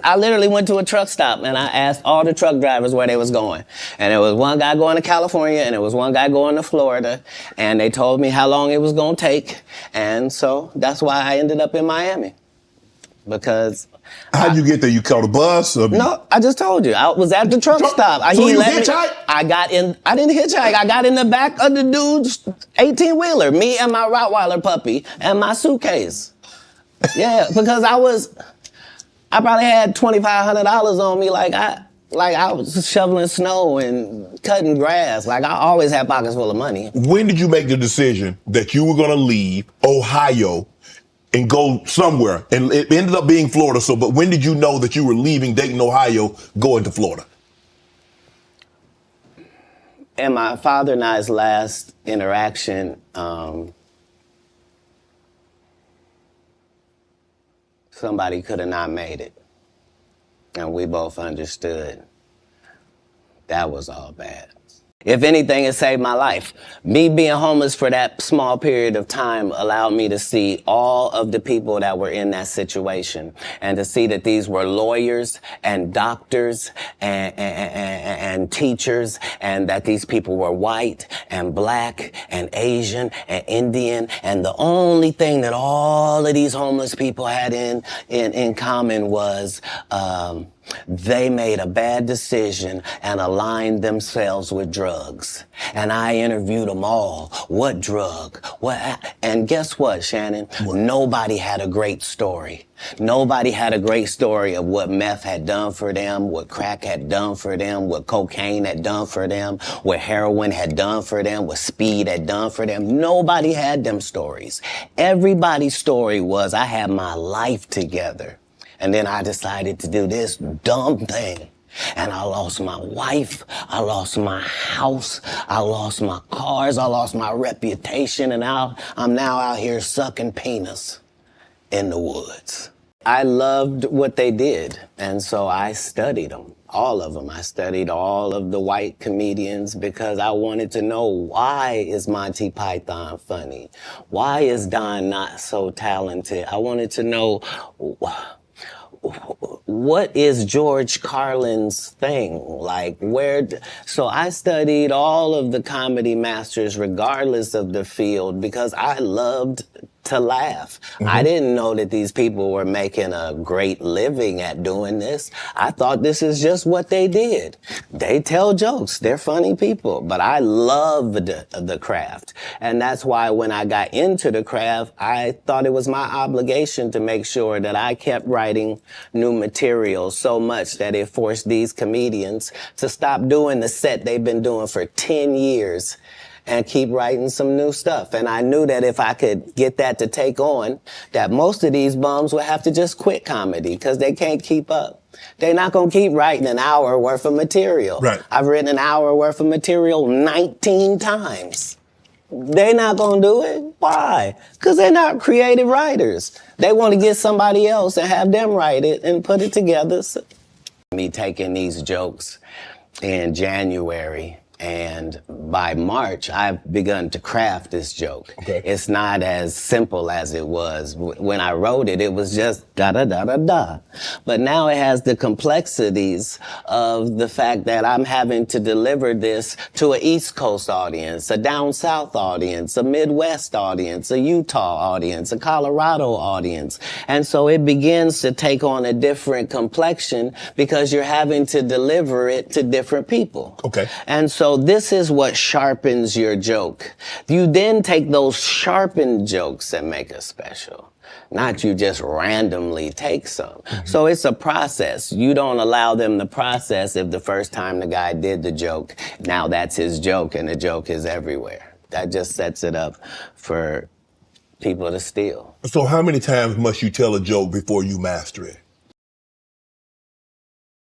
I literally went to a truck stop and I asked all the truck drivers where they was going. And there was one guy going to California and there was one guy going to Florida. And they told me how long it was going to take. And so that's why I ended up in Miami. Because... How'd you get there? You caught a bus? Or... No, I just told you. I was at the truck stop. So you hitchhiked? I didn't hitchhike. I got in the back of the dude's 18-wheeler, me and my Rottweiler puppy and my suitcase. Yeah, because I probably had $2,500 on me like I was shoveling snow and cutting grass. Like, I always had pockets full of money. When did you make the decision that you were going to leave Ohio and go somewhere? And it ended up being Florida. But when did you know that you were leaving Dayton, Ohio, going to Florida? In my father and I's last interaction, somebody could have not made it. And we both understood that was all bad. If anything, it saved my life. Me being homeless for that small period of time allowed me to see all of the people that were in that situation and to see that these were lawyers and doctors and teachers, and that these people were white and black and Asian and Indian. And the only thing that all of these homeless people had in common was, they made a bad decision and aligned themselves with drugs. And I interviewed them all. What drug? What? And guess what, Shannon? Nobody had a great story. Nobody had a great story of what meth had done for them, what crack had done for them, what cocaine had done for them, what heroin had done for them, what speed had done for them. Nobody had them stories. Everybody's story was, I had my life together. And then I decided to do this dumb thing. And I lost my wife, I lost my house, I lost my cars, I lost my reputation, and I'm now out here sucking penis in the woods. I loved what they did, and so I studied them, all of them. I studied all of the white comedians because I wanted to know, why is Monty Python funny? Why is Don not so talented? I wanted to know, what is George Carlin's thing? Like, so I studied all of the comedy masters regardless of the field because I loved to laugh. Mm-hmm. I didn't know that these people were making a great living at doing this. I thought this is just what they did. They tell jokes. They're funny people. But I loved the craft. And that's why when I got into the craft, I thought it was my obligation to make sure that I kept writing new material so much that it forced these comedians to stop doing the set they've been doing for 10 years and keep writing some new stuff. And I knew that if I could get that to take on, that most of these bums would have to just quit comedy because they can't keep up. They're not going to keep writing an hour worth of material. Right. I've written an hour worth of material 19 times. They're not going to do it. Why? Because they're not creative writers. They want to get somebody else and have them write it and put it together. So, me taking these jokes in January, and by March, I've begun to craft this joke. Okay. It's not as simple as it was. When I wrote it, it was just da-da-da-da-da. But now it has the complexities of the fact that I'm having to deliver this to an East Coast audience, a down South audience, a Midwest audience, a Utah audience, a Colorado audience. And so it begins to take on a different complexion because you're having to deliver it to different people. Okay. And so this is what sharpens your joke. You then take those sharpened jokes and make a special. Not you just randomly take some. Mm-hmm. So it's a process. You don't allow them to process if the first time the guy did the joke, now that's his joke and the joke is everywhere. That just sets it up for people to steal. So how many times must you tell a joke before you master it?